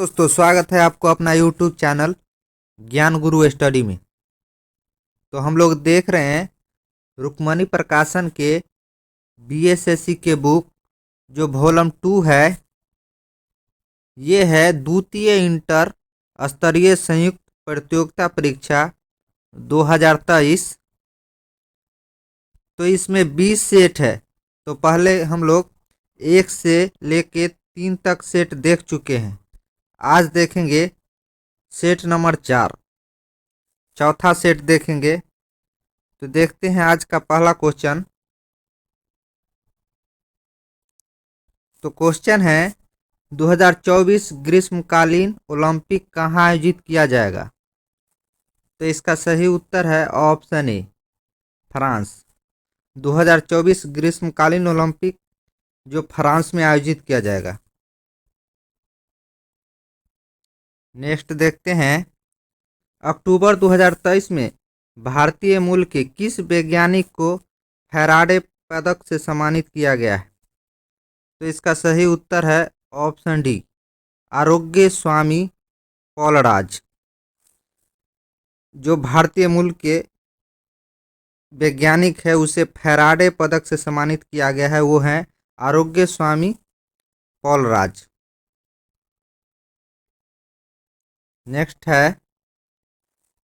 दोस्तों, स्वागत है आपको अपना यूट्यूब चैनल ज्ञान गुरु स्टडी में। तो हम लोग देख रहे हैं रुक्मणी प्रकाशन के बीएसएससी के बुक जो वॉल्यूम 2 है। ये है द्वितीय इंटर स्तरीय संयुक्त प्रतियोगिता परीक्षा 2023। तो इसमें 20 सेट है। तो पहले हम लोग 1 से लेके 3 तक सेट देख चुके हैं। आज देखेंगे सेट नंबर 4, चौथा सेट देखेंगे। तो देखते हैं आज का पहला क्वेश्चन। तो क्वेश्चन है 2024 ग्रीष्मकालीन ओलंपिक कहाँ आयोजित किया जाएगा। तो इसका सही उत्तर है ऑप्शन ए, फ्रांस। 2024 ग्रीष्मकालीन ओलंपिक जो फ्रांस में आयोजित किया जाएगा। नेक्स्ट देखते हैं, अक्टूबर 2023 में भारतीय मूल के किस वैज्ञानिक को फैराडे पदक से सम्मानित किया गया है। तो इसका सही उत्तर है ऑप्शन डी, आरोग्य स्वामी पॉलराज। जो भारतीय मूल के वैज्ञानिक है उसे फैराडे पदक से सम्मानित किया गया है, वो है आरोग्य स्वामी पॉलराज। नेक्स्ट है,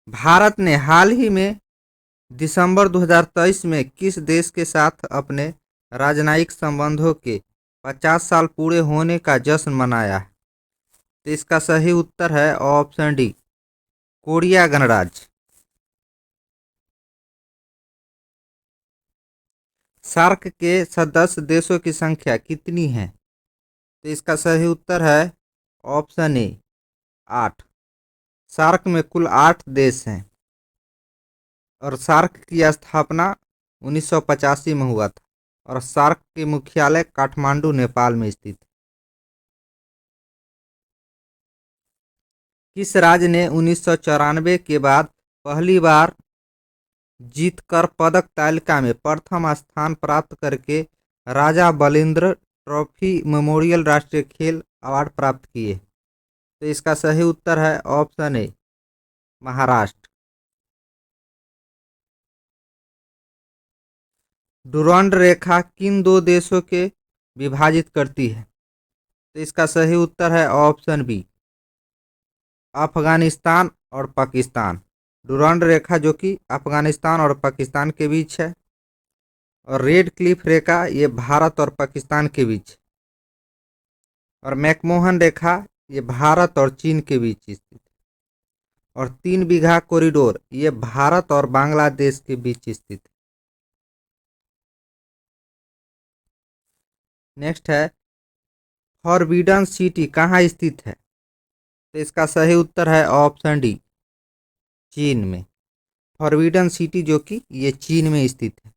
भारत ने हाल ही में दिसंबर 2023 में किस देश के साथ अपने राजनयिक संबंधों के 50 साल पूरे होने का जश्न मनाया है। तो इसका सही उत्तर है ऑप्शन डी, कोरिया गणराज्य। सार्क के सदस्य देशों की संख्या कितनी है। तो इसका सही उत्तर है ऑप्शन ए, 8। सार्क में कुल 8 देश हैं और सार्क की स्थापना 1985 में हुआ था और सार्क के मुख्यालय काठमांडू नेपाल में स्थित है। किस राज्य ने 1994 के बाद पहली बार जीतकर पदक तालिका में प्रथम स्थान प्राप्त करके राजा बलिंद्र ट्रॉफी मेमोरियल राष्ट्रीय खेल अवार्ड प्राप्त किए। तो इसका सही उत्तर है ऑप्शन ए, महाराष्ट्र। डुरंड रेखा किन दो देशों के विभाजित करती है। तो इसका सही उत्तर है ऑप्शन बी, अफगानिस्तान और पाकिस्तान। डुरंड रेखा जो कि अफगानिस्तान और पाकिस्तान के बीच है और रेड क्लिफ रेखा ये भारत और पाकिस्तान के बीच, और मैकमोहन रेखा ये भारत और चीन के बीच स्थित है, और 3 बीघा कॉरिडोर ये भारत और बांग्लादेश के बीच स्थित है। नेक्स्ट है, फॉरबिडन सिटी कहाँ स्थित है। तो इसका सही उत्तर है ऑप्शन डी, चीन में। फॉरबिडन सिटी जो कि ये चीन में स्थित है।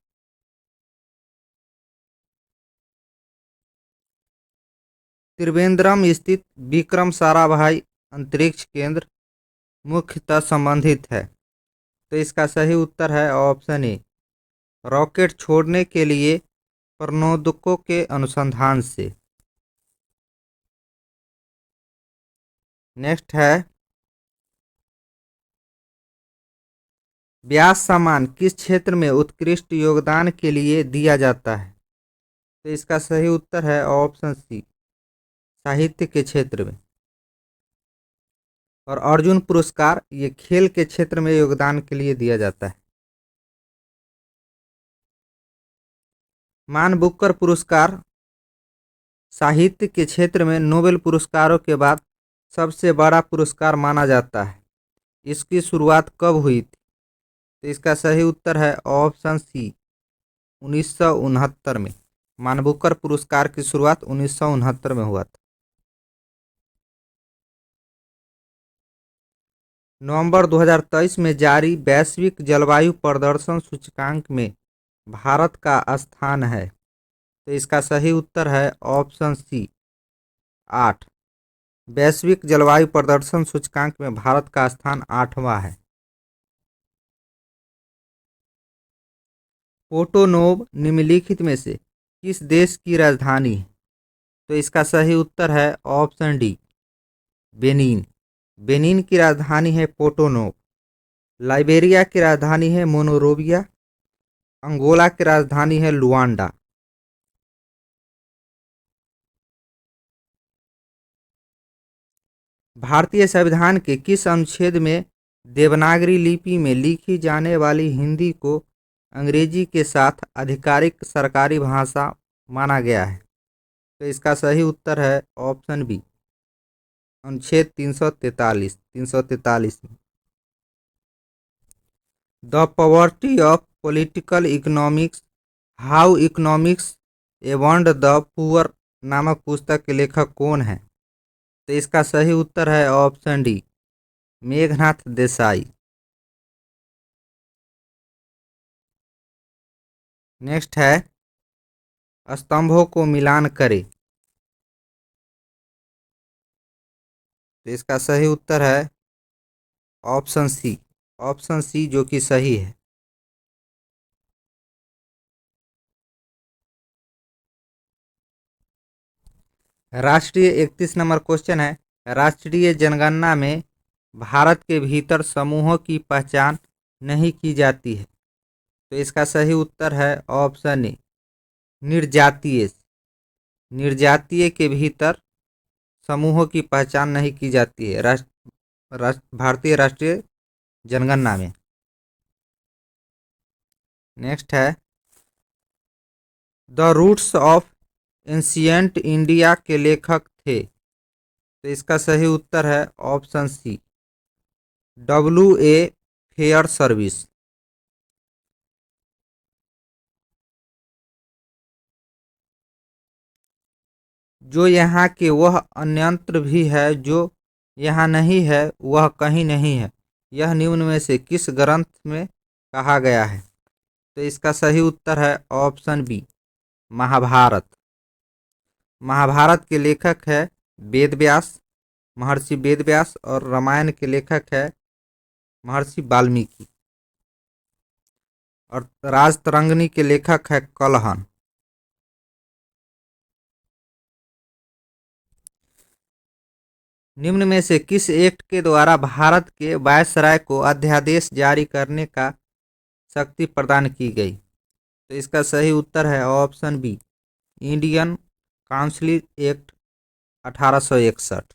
त्रिवेंद्रम स्थित विक्रम साराभाई अंतरिक्ष केंद्र मुख्यतः संबंधित है। तो इसका सही उत्तर है ऑप्शन ए, रॉकेट छोड़ने के लिए प्रणोदकों के अनुसंधान से। नेक्स्ट है, व्यास सम्मान किस क्षेत्र में उत्कृष्ट योगदान के लिए दिया जाता है। तो इसका सही उत्तर है ऑप्शन सी, साहित्य के क्षेत्र में। और अर्जुन पुरस्कार ये खेल के क्षेत्र में योगदान के लिए दिया जाता है। मान बुकर पुरस्कार साहित्य के क्षेत्र में नोबेल पुरस्कारों के बाद सबसे बड़ा पुरस्कार माना जाता है। इसकी शुरुआत कब हुई थी। तो इसका सही उत्तर है ऑप्शन सी, 1969 में। मान बुकर पुरस्कार की शुरुआत 1969 में हुआ था। नवंबर 2023 में जारी वैश्विक जलवायु प्रदर्शन सूचकांक में भारत का स्थान है। तो इसका सही उत्तर है ऑप्शन सी, 8। वैश्विक जलवायु प्रदर्शन सूचकांक में भारत का स्थान 8वां है। पोर्टोनोव निम्नलिखित में से किस देश की राजधानी है। तो इसका सही उत्तर है ऑप्शन डी, बेनिन। बेनिन की राजधानी है पोर्टोनोव। लाइबेरिया की राजधानी है मोनोरोविया। अंगोला की राजधानी है लुआंडा। भारतीय संविधान के किस अनुच्छेद में देवनागरी लिपि में लिखी जाने वाली हिंदी को अंग्रेजी के साथ आधिकारिक सरकारी भाषा माना गया है? तो इसका सही उत्तर है ऑप्शन बी, अनुच्छेद 343 में। The poverty of political economics, how economics एवंड द पुअर नामक पुस्तक के लेखक कौन है? तो इसका सही उत्तर है option D, Meghnath Desai. Next है स्तंभों को मिलान करें। तो इसका सही उत्तर है ऑप्शन सी, ऑप्शन सी जो कि सही है। राष्ट्रीय 31 नंबर क्वेश्चन है, राष्ट्रीय जनगणना में भारत के भीतर समूहों की पहचान नहीं की जाती है। तो इसका सही उत्तर है ऑप्शन ए, निर्जातीय। निर्जातीय के भीतर समूहों की पहचान नहीं की जाती है भारतीय राष्ट्रीय जनगणना में। नेक्स्ट है the roots of ancient India के लेखक थे। तो इसका सही उत्तर है ऑप्शन सी, W.A. Fair service. जो यहाँ के वह अन्यंत्र भी है, जो यहाँ नहीं है वह कहीं नहीं है, यह निम्न में से किस ग्रंथ में कहा गया है? तो इसका सही उत्तर है ऑप्शन बी, महाभारत। महाभारत के लेखक है वेद व्यास, महर्षि वेद व्यास, और रामायण के लेखक है महर्षि वाल्मीकि, और राजतरंगिणी के लेखक है कलहन। निम्न में से किस एक्ट के द्वारा भारत के वायसराय को अध्यादेश जारी करने का शक्ति प्रदान की गई? तो इसका सही उत्तर है option B, Indian council act 1861।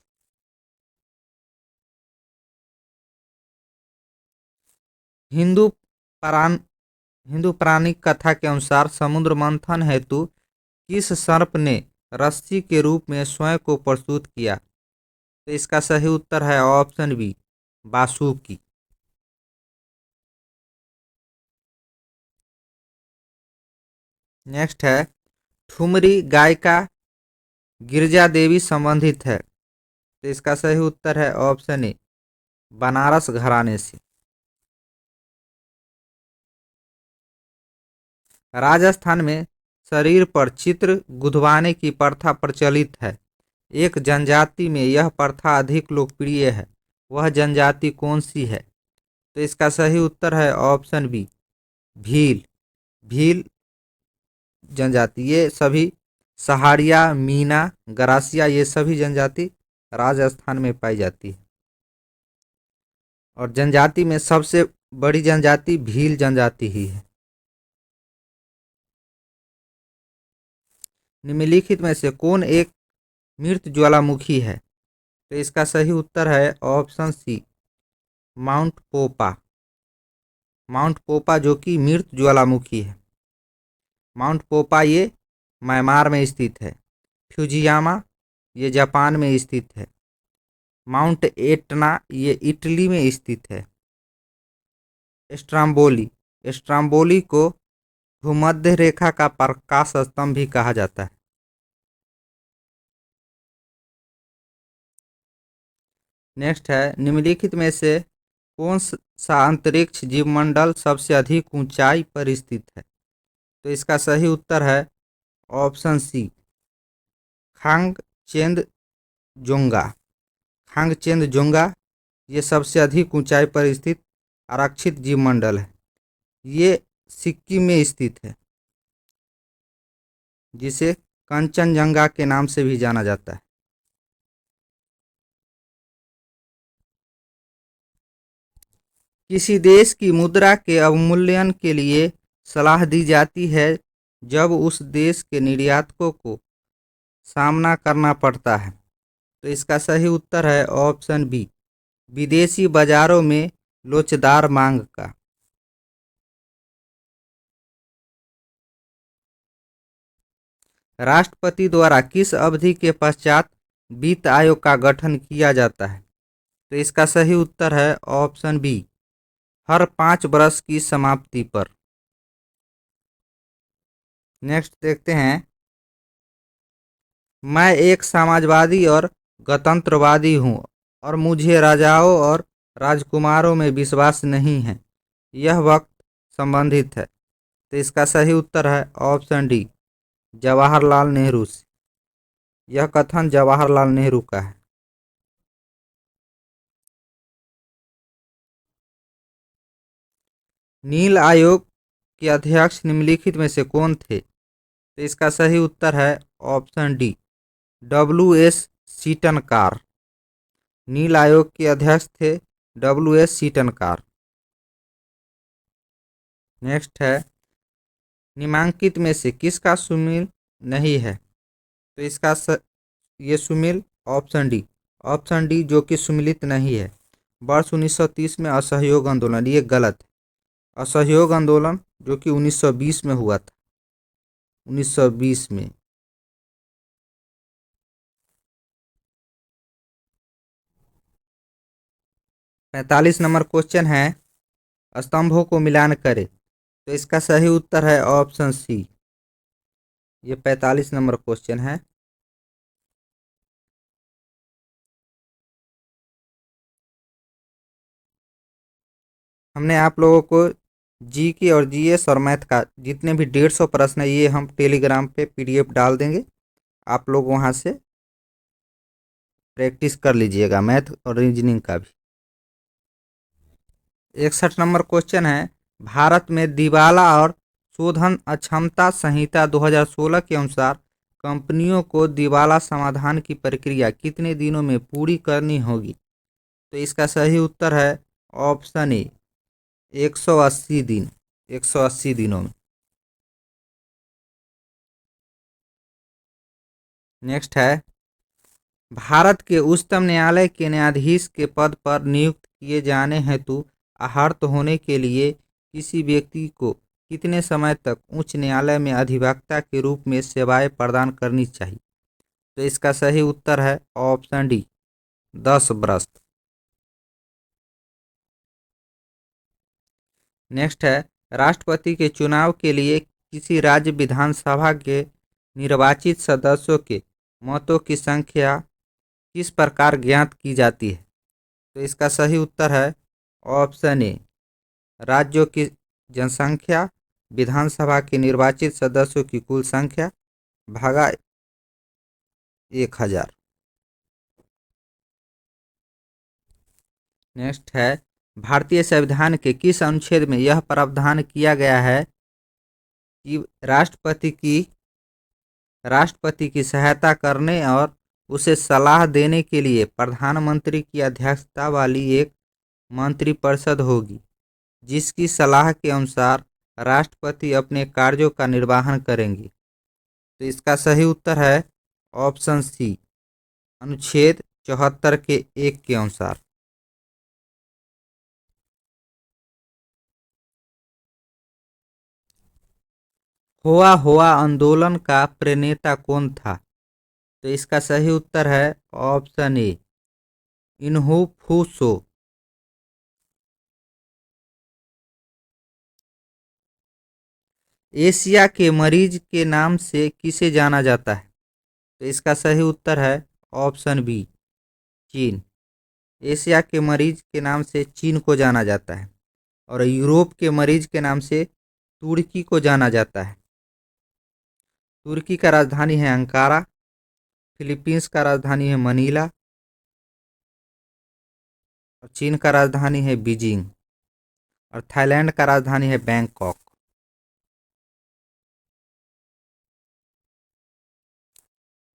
हिंदू परान हिंदू पौराणिक कथा के अनुसार समुद्र मंथन हेतु किस सर्प ने रस्सी के रूप में स्वयं को प्रस्तुत किया? तो इसका सही उत्तर है ऑप्शन बी, वासुकी। नेक्स्ट है ठुमरी गायिका गिरजा देवी संबंधित है। तो इसका सही उत्तर है ऑप्शन ए, बनारस घराने से। राजस्थान में शरीर पर चित्र गुंदवाने की प्रथा प्रचलित है। एक जनजाति में यह प्रथा अधिक लोकप्रिय है, वह जनजाति कौन सी है? तो इसका सही उत्तर है ऑप्शन बी, भील। भील जनजाति, ये सभी सहारिया, मीना, गरासिया, ये सभी जनजाति राजस्थान में पाई जाती है। और जनजाति में सबसे बड़ी जनजाति भील जनजाति ही है। निम्नलिखित में से कौन एक मृत ज्वालामुखी है? तो इसका सही उत्तर है option C, mount Popa. Mount Popa जो कि मृत ज्वालामुखी है। माउंट पोपा ये म्यांमार में स्थित है। फ्यूजियामा ये जापान में स्थित है। माउंट एटना ये इटली में स्थित है। स्ट्राम्बोली, स्ट्राम्बोली को भूमध्य रेखा का प्रकाश स्तंभ भी कहा जाता है। नेक्स्ट है निम्नलिखित में से कौन सा अंतरिक्ष जीवमंडल सबसे अधिक ऊंचाई पर स्थित है? तो इसका सही उत्तर है ऑप्शन सी, खांगचेंदजोंगा। खांगचेंदजोंगा ये सबसे अधिक ऊंचाई पर स्थित आरक्षित जीवमंडल है। ये सिक्किम में स्थित है, जिसे कंचनजंगा के नाम से भी जाना जाता है। किसी देश की मुद्रा के अवमूल्यन के लिए सलाह दी जाती है जब उस देश के निर्यातकों को सामना करना पड़ता है। तो इसका सही उत्तर है ऑप्शन बी, विदेशी बाजारों में लोचदार मांग का। राष्ट्रपति द्वारा किस अवधि के पश्चात वित्त आयोग का गठन किया जाता है? तो इसका सही उत्तर है ऑप्शन बी, हर 5 वर्ष की समाप्ति पर। नेक्स्ट देखते हैं, मैं एक समाजवादी और गणतंत्रवादी हूँ और मुझे राजाओं और राजकुमारों में विश्वास नहीं है, यह वक्त संबंधित है। तो इसका सही उत्तर है ऑप्शन डी, जवाहरलाल नेहरू से। यह कथन जवाहरलाल नेहरू का है। नील आयोग के अध्यक्ष निम्नलिखित में से कौन थे? तो इसका सही उत्तर है ऑप्शन डी, WS सीटनकार। नील आयोग के अध्यक्ष थे WS सीटनकार। नेक्स्ट है, निम्नांकित में से किसका सुमेल नहीं है? तो इसका ये सुमेल ऑप्शन डी जो कि सुमिलित नहीं है। वर्ष 1930 में असहयोग आंदोलन, ये गलत है। असहयोग आंदोलन जो कि 1920 में हुआ था, 1920 में। पैंतालीस नंबर क्वेश्चन है, स्तंभों को मिलान करें। तो इसका सही उत्तर है ऑप्शन सी। ये 45 नंबर क्वेश्चन है। हमने आप लोगों को जीके और जीएस और मैथ का जितने भी 150 प्रश्न है, ये हम टेलीग्राम पे PDF डाल देंगे। आप लोग वहाँ से प्रैक्टिस कर लीजिएगा, मैथ और रीजनिंग का भी। 61 नंबर क्वेश्चन है, भारत में दिवाला और शोधन अक्षमता संहिता 2016 के अनुसार कंपनियों को दिवाला समाधान की प्रक्रिया कितने दिनों में पूरी करनी होगी? तो इसका सही उत्तर है ऑप्शन ए, 180 दिन, 180 दिनों में। नेक्स्ट है, भारत के उच्चतम न्यायालय के न्यायाधीश के पद पर नियुक्त किए जाने हेतु आहर्त होने के लिए किसी व्यक्ति को कितने समय तक उच्च न्यायालय में अधिवक्ता के रूप में सेवाएं प्रदान करनी चाहिए? तो इसका सही उत्तर है ऑप्शन डी, 10 वर्ष। नेक्स्ट है, राष्ट्रपति के चुनाव के लिए किसी राज्य विधानसभा के निर्वाचित सदस्यों के मतों की संख्या किस प्रकार ज्ञात की जाती है? तो इसका सही उत्तर है ऑप्शन ए, राज्यों की जनसंख्या विधानसभा के निर्वाचित सदस्यों की कुल संख्या भागा 1000। नेक्स्ट है, भारतीय संविधान के किस अनुच्छेद में यह प्रावधान किया गया है कि राष्ट्रपति की सहायता करने और उसे सलाह देने के लिए प्रधानमंत्री की अध्यक्षता वाली एक मंत्रिपरिषद होगी, जिसकी सलाह के अनुसार राष्ट्रपति अपने कार्यों का निर्वहन करेंगे? तो इसका सही उत्तर है ऑप्शन सी, अनुच्छेद 74 के 1 के अनुसार। होआ आंदोलन का प्रणेता कौन था? तो इसका सही उत्तर है ऑप्शन ए, इन्हु फूसो। एशिया के मरीज के नाम से किसे जाना जाता है? तो इसका सही उत्तर है ऑप्शन बी, चीन। एशिया के मरीज के नाम से चीन को जाना जाता है और यूरोप के मरीज के नाम से तुर्की को जाना जाता है। तुर्की का राजधानी है अंकारा, फिलीपींस का राजधानी है मनीला और चीन का राजधानी है बीजिंग और थाईलैंड का राजधानी है बैंकॉक।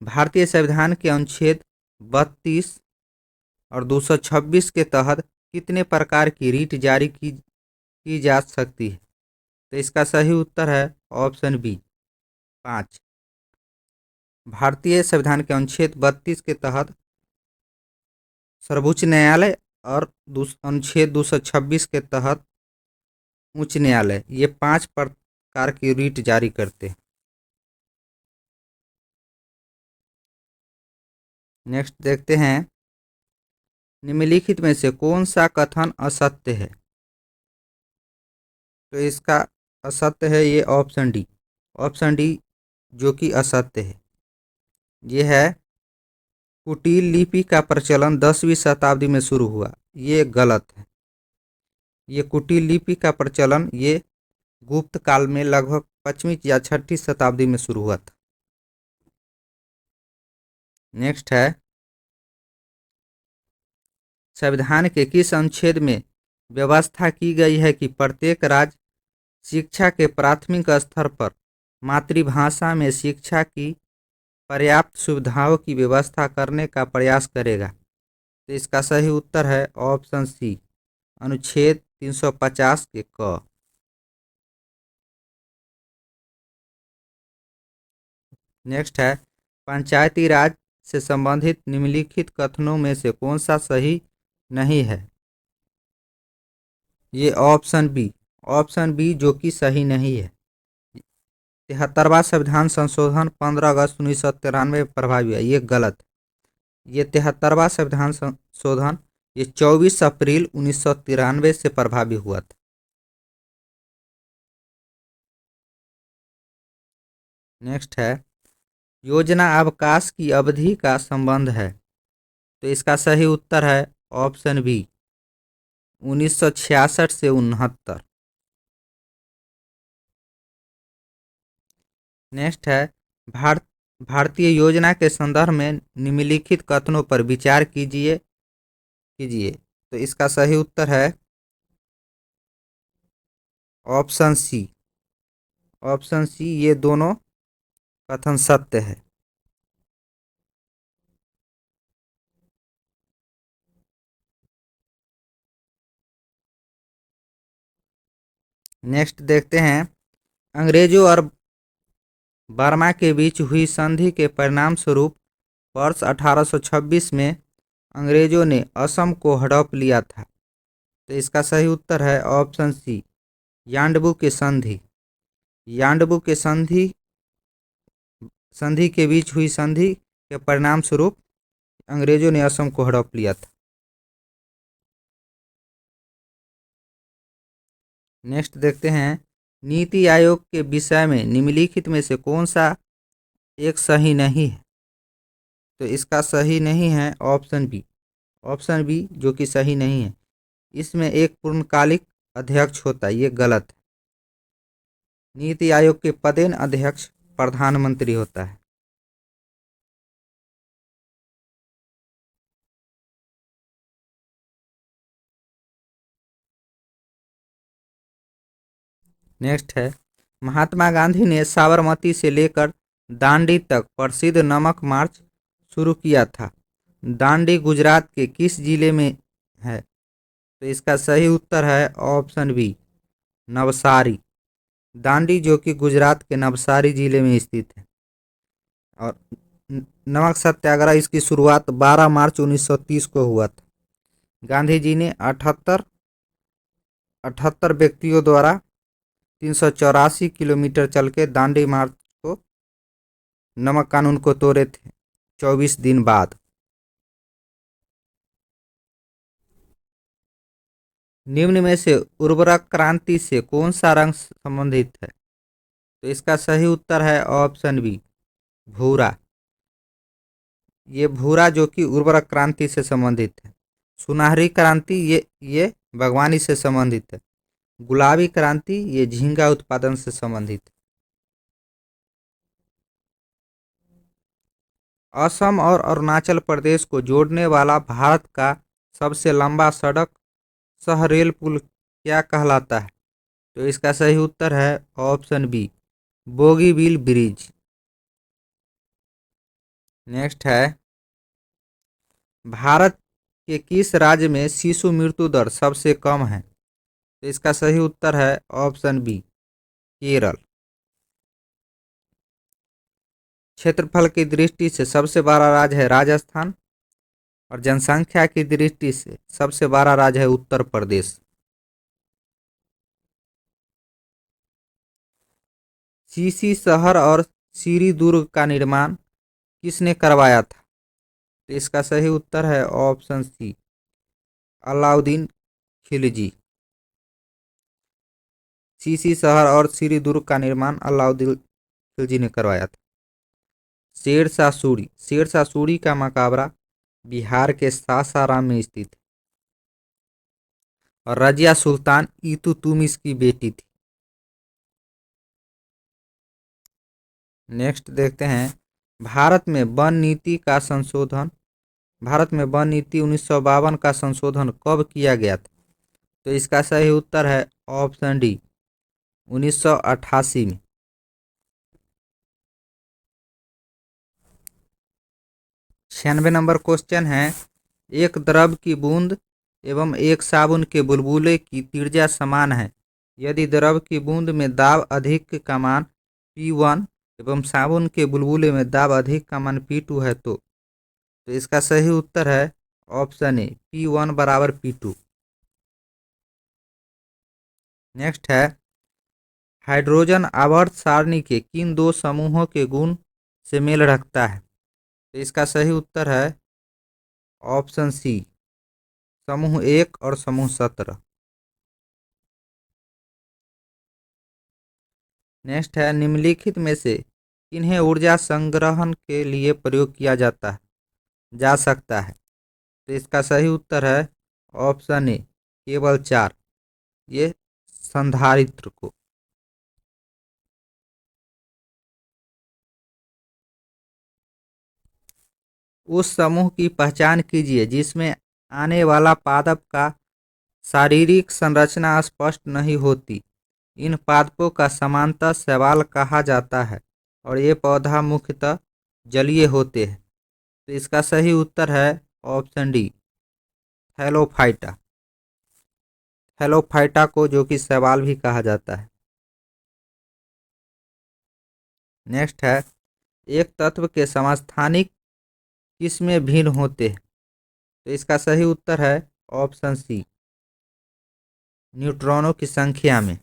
भारतीय संविधान के अनुच्छेद 32 और 226 के तहत कितने प्रकार की रीट जारी की जा सकती है? तो इसका सही उत्तर है ऑप्शन बी 5। भारतीय संविधान के अनुच्छेद 32 के तहत सर्वोच्च न्यायालय और अनुच्छेद 226 के तहत उच्च न्यायालय, ये 5 प्रकार की रीट जारी करते हैं। नेक्स्ट देखते हैं, निम्नलिखित में से कौन सा कथन असत्य है? तो इसका असत्य है ये ऑप्शन डी। ऑप्शन डी जो कि असत्य है, ये है कुटिल लिपि का प्रचलन 10वीं शताब्दी में शुरू हुआ। ये गलत है। ये कुटिल लिपि का प्रचलन ये गुप्त काल में लगभग 5वीं या 6वीं शताब्दी में शुरू हुआ था। नेक्स्ट है, संविधान के किस अनुच्छेद में व्यवस्था की गई है कि प्रत्येक राज्य शिक्षा के प्राथमिक स्तर पर मातृभाषा में शिक्षा की पर्याप्त सुविधाओं की व्यवस्था करने का प्रयास करेगा? तो इसका सही उत्तर है ऑप्शन सी, अनुच्छेद 350 के क। नेक्स्ट है, पंचायती राज से संबंधित निम्नलिखित कथनों में से कौन सा सही नहीं है? ये ऑप्शन बी जो कि सही नहीं है। 73वां संविधान संशोधन 15 अगस्त 1993 में प्रभावी है। ये गलत है। ये 73वां संविधान संशोधन ये 24 अप्रैल 1993 से प्रभावी हुआ था। नेक्स्ट है, योजना अवकाश की अवधि का संबंध है? तो इसका सही उत्तर है ऑप्शन बी, 1966 से 69। नेक्स्ट है, भारतीय योजना के संदर्भ में निम्नलिखित कथनों पर विचार कीजिए। तो इसका सही उत्तर है ऑप्शन सी। ऑप्शन सी ये दोनों कथन सत्य है। नेक्स्ट देखते हैं, अंग्रेजों और बर्मा के बीच हुई संधि के परिणाम स्वरूप वर्ष 1826 में अंग्रेजों ने असम को हड़प लिया था। तो इसका सही उत्तर है ऑप्शन सी, यांडबू के संधि। यांडबू के संधि के बीच हुई संधि के परिणाम स्वरूप अंग्रेजों ने असम को हड़प लिया था। नेक्स्ट देखते हैं, नीति आयोग के विषय में निम्नलिखित में से कौन सा एक सही नहीं है? तो इसका सही नहीं है ऑप्शन बी। ऑप्शन बी जो कि सही नहीं है, इसमें एक पूर्णकालिक अध्यक्ष होता है। ये गलत है। नीति आयोग के पदेन अध्यक्ष प्रधानमंत्री होता है। नेक्स्ट है, महात्मा गांधी ने साबरमती से लेकर दांडी तक प्रसिद्ध नमक मार्च शुरू किया था। दांडी गुजरात के किस जिले में है? तो इसका सही उत्तर है ऑप्शन बी, नवसारी। दांडी जो कि गुजरात के नवसारी जिले में स्थित है। और नमक सत्याग्रह इसकी शुरुआत 12 मार्च 1930 को हुआ था। गांधी जी ने 78 व्यक्तियों द्वारा 384 किलोमीटर चल के दांडी मार्च को नमक कानून को तोड़े थे 24 दिन बाद। निम्न में से उर्वरक क्रांति से कौन सा रंग संबंधित है? तो इसका सही उत्तर है ऑप्शन बी, भूरा। ये भूरा जो कि उर्वरक क्रांति से संबंधित है। सुनहरी क्रांति ये बागवानी से संबंधित है। गुलाबी क्रांति ये झींगा उत्पादन से संबंधित है। असम और अरुणाचल प्रदेश को जोड़ने वाला भारत का सबसे लंबा सड़क सह रेल पुल क्या कहलाता है? तो इसका सही उत्तर है option B, Bogibeel bridge. Next है, भारत कि किस राज्य में शिशु मृत्यु दर सबसे कम है? तो इसका सही उत्तर है ऑप्शन बी, केरल। क्षेत्रफल की दृष्टि से सबसे बड़ा राज्य है राजस्थान और जनसंख्या की दृष्टि से सबसे बड़ा राज्य है उत्तर प्रदेश। सीसी शहर और सीरी दुर्ग का निर्माण किसने करवाया था? तो इसका सही उत्तर है ऑप्शन सी, अलाउद्दीन खिलजी। सीसी शहर और सीरी दुर्ग का निर्माण अलाउद्दीन खिलजी ने करवाया था। शेरशाह सूरी, शेरशाह सूरी का मकबरा बिहार के सासाराम में स्थित है और रजिया सुल्तान इतुतमिश की बेटी थी। नेक्स्ट देखते हैं, भारत में वन नीति 1952 का संशोधन कब किया गया था? तो इसका सही उत्तर है ऑप्शन डी, 1988 में। 96 नंबर क्वेश्चन है, एक द्रव की बूंद एवं एक साबुन के बुलबुले की त्रिज्या समान है। यदि द्रव की बूंद में दाब अधिक का मान P1 एवं साबुन के बुलबुले में दाब अधिक का मान P2 है तो इसका सही उत्तर है ऑप्शन ए, P1 बराबर P2। नेक्स्ट है, हाइड्रोजन आवर्त सारणी के किन दो समूहों के गुण से मेल रखता है? तो इसका सही उत्तर है ऑप्शन सी, समूह 1 और समूह 17। नेक्स्ट है, निम्नलिखित में से किन्हें ऊर्जा संग्रहण के लिए प्रयोग किया जा सकता है? तो इसका सही उत्तर है ऑप्शन ए, केवल 4, ये संधारित्र को। उस समूह की पहचान कीजिए जिसमें आने वाला पादप का शारीरिक संरचना स्पष्ट नहीं होती। इन पादपों का सामान्यतः शैवाल कहा जाता है और ये पौधा मुख्यतः जलीय होते हैं। तो इसका सही उत्तर है ऑप्शन डी, थैलोफाइटा। थैलोफाइटा को जो कि शैवाल भी कहा जाता है। नेक्स्ट है, एक तत्व के समस्थानिक किस में भिन्न होते हैं? तो इसका सही उत्तर है ऑप्शन सी, न्यूट्रॉनों की संख्या में।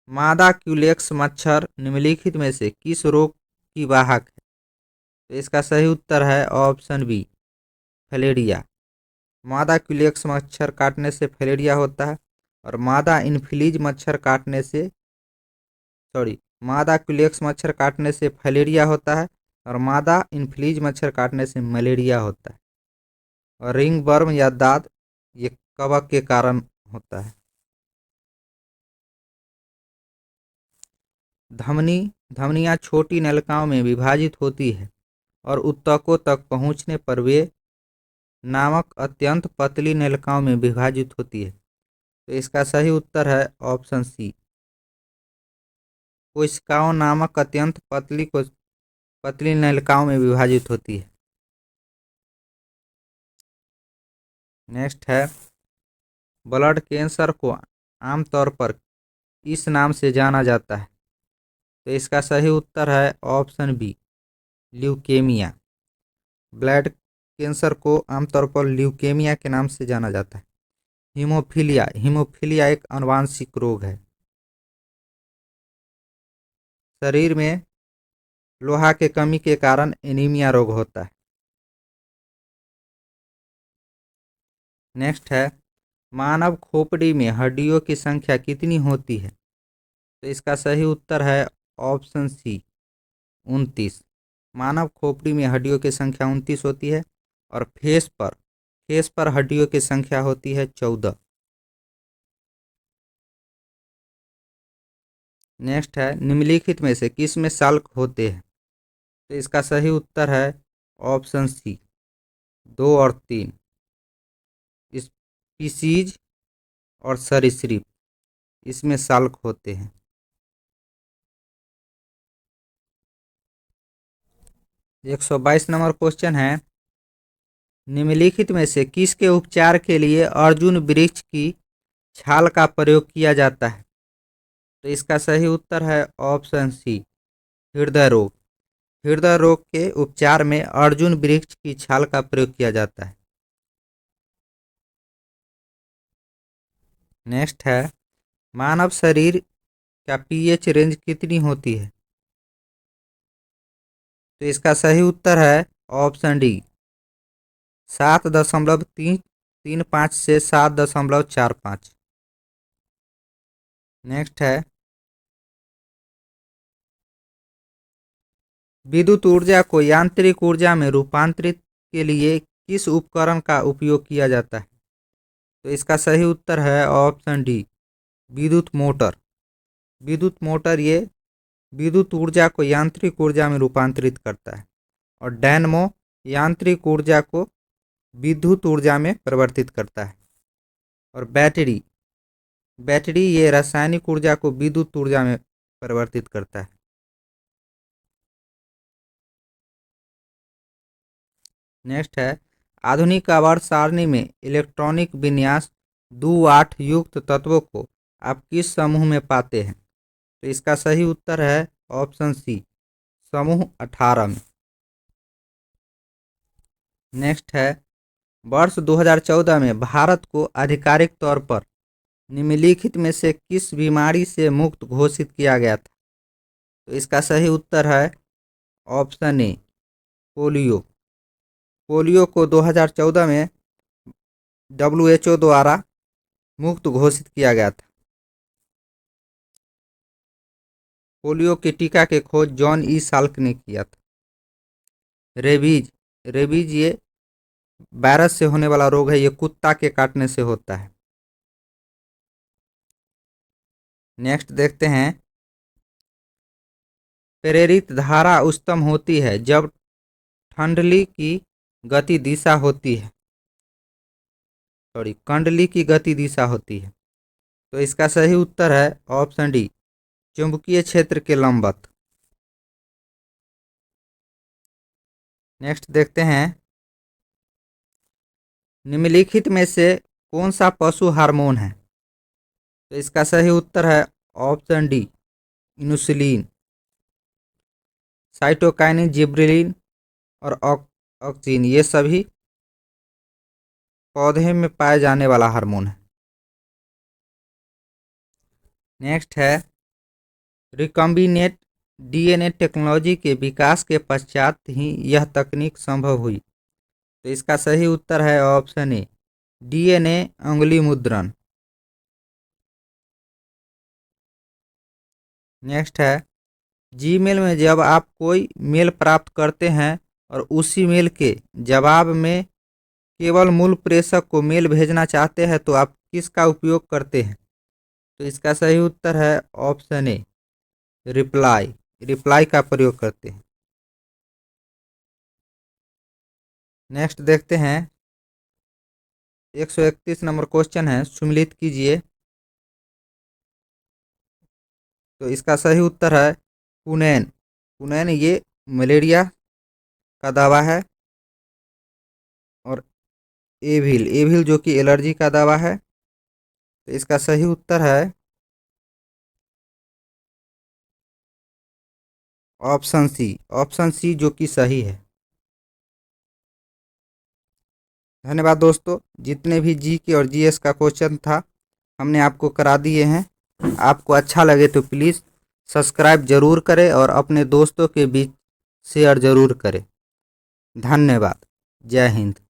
मादा क्यूलेक्स मच्छर निम्नलिखित में से किस रोग की वाहक है? तो इसका सही उत्तर है ऑप्शन बी, फलेरिया। मादा क्यूलेक्स मच्छर काटने से फलेरिया होता है और मादा क्यूलेक्स मच्छर काटने से फलेरिया होता है और मादा इन्फ्लीज मच्छर काटने से मलेरिया होता है। और रिंग वर्म या दाद ये कवक के कारण होता है। धमनियाँ छोटी नलिकाओं में विभाजित होती है और ऊतकों तक पहुँचने पर वे नामक अत्यंत पतली नलिकाओं में विभाजित होती है। तो इसका सही उत्तर है ऑप्शन सी, कोशिकाओं नामक अत्यंत पतली नलिकाओं में विभाजित होती है। नेक्स्ट है, ब्लड कैंसर को आमतौर पर इस नाम से जाना जाता है? तो इसका सही उत्तर है option B, leukaemia. Blood cancer को आमतौर पर ल्यूकेमिया के नाम से जाना जाता है। हीमोफीलिया एक आनुवांशिक रोग है। शरीर में लोहा के कमी के कारण एनीमिया रोग होता है। नेक्स्ट है, मानव खोपड़ी में हड्डियों की संख्या कितनी होती है? तो इसका सही उत्तर है ऑप्शन सी, 29। मानव खोपड़ी में हड्डियों की संख्या 29 होती है और फेस पर हड्डियों की संख्या होती है 14। नेक्स्ट है, निम्नलिखित में से किस में साल्क होते हैं? तो इसका सही उत्तर है ऑप्शन सी, 2 और 3, स्पीसीज और सरीसृप, इसमें साल्क होते हैं। 122 नंबर क्वेश्चन है, निम्नलिखित में से किसके उपचार के लिए अर्जुन वृक्ष की छाल का प्रयोग किया जाता है? तो इसका सही उत्तर है ऑप्शन सी, हृदय रोग। हृदय रोग के उपचार में अर्जुन वृक्ष की छाल का प्रयोग किया जाता है। नेक्स्ट है, मानव शरीर का पीएच रेंज कितनी होती है? तो इसका सही उत्तर है ऑप्शन डी, 7.335 से 7.45। नेक्स्ट है, विद्युत ऊर्जा को यांत्रिक ऊर्जा में रूपांतरित के लिए किस उपकरण का उपयोग किया जाता है? तो इसका सही उत्तर है ऑप्शन डी, विद्युत मोटर। विद्युत मोटर ये विद्युत ऊर्जा को यांत्रिक ऊर्जा में रूपांतरित करता है, और डायनमो यांत्रिक ऊर्जा को विद्युत ऊर्जा में परिवर्तित करता है। और बैटरी ये रासायनिक ऊर्जा को विद्युत ऊर्जा में परिवर्तित करता है। नेक्स्ट है, आधुनिक आवर्त सारणी में इलेक्ट्रॉनिक विन्यास 2-8 युक्त तत्वों को आप किस समूह में पाते हैं? तो इसका सही उत्तर है ऑप्शन सी, समूह 18 में। नेक्स्ट है, वर्ष 2014 में भारत को आधिकारिक तौर पर निम्नलिखित में से किस बीमारी से मुक्त घोषित किया गया था? तो इसका सही उत्तर है ऑप्शन ए, पोलियो। पोलियो को 2014 में WHO द्वारा मुक्त घोषित किया गया था। पोलियो के टीका के खोज जॉन ई साल्क ने किया था। रेबीज ये वायरस से होने वाला रोग है, ये कुत्ता के काटने से होता है। नेक्स्ट देखते हैं, प्रेरित धारा उच्चतम होती है जब कंडली की गति दिशा होती है। कंडली की गति दिशा होती है। तो इसका सही उत्तर है ऑप्शन डी, चुंबकीय क्षेत्र के लंबवत। नेक्स्ट देखते हैं, निम्नलिखित में से कौन सा पशु हार्मोन है? तो इसका सही उत्तर है option D, insulin. Cytokinin, gibberellin और ऑक्सिन ये सभी पौधे में पाए जाने वाला हार्मोन है। नेक्स्ट है, रिकॉम्बिनेंट DNA टेक्नोलॉजी के विकास के पश्चात ही यह तकनीक संभव हुई। तो इसका सही उत्तर है ऑप्शन ए, DNA अंगुली मुद्रण। नेक्स्ट है, जीमेल में जब आप कोई मेल प्राप्त करते हैं और उसी मेल के जवाब में केवल मूल प्रेषक को मेल भेजना चाहते हैं तो आप किसका उपयोग करते हैं? तो इसका सही उत्तर है ऑप्शन ए, रिप्लाई का प्रयोग करते हैं। नेक्स्ट देखते हैं, 131 नंबर क्वेश्चन है, सम्मिलित कीजिए। तो इसका सही उत्तर है कुनैन ये मलेरिया का दवा है, और एविल जो कि एलर्जी का दवा है। तो इसका सही उत्तर है ऑप्शन सी जो कि सही है। धन्यवाद दोस्तों, जितने भी GK और GS का क्वेश्चन था हमने आपको करा दिए हैं। आपको अच्छा लगे तो प्लीज़ सब्सक्राइब जरूर करें और अपने दोस्तों के बीच शेयर जरूर करें। धन्यवाद। जय हिंद।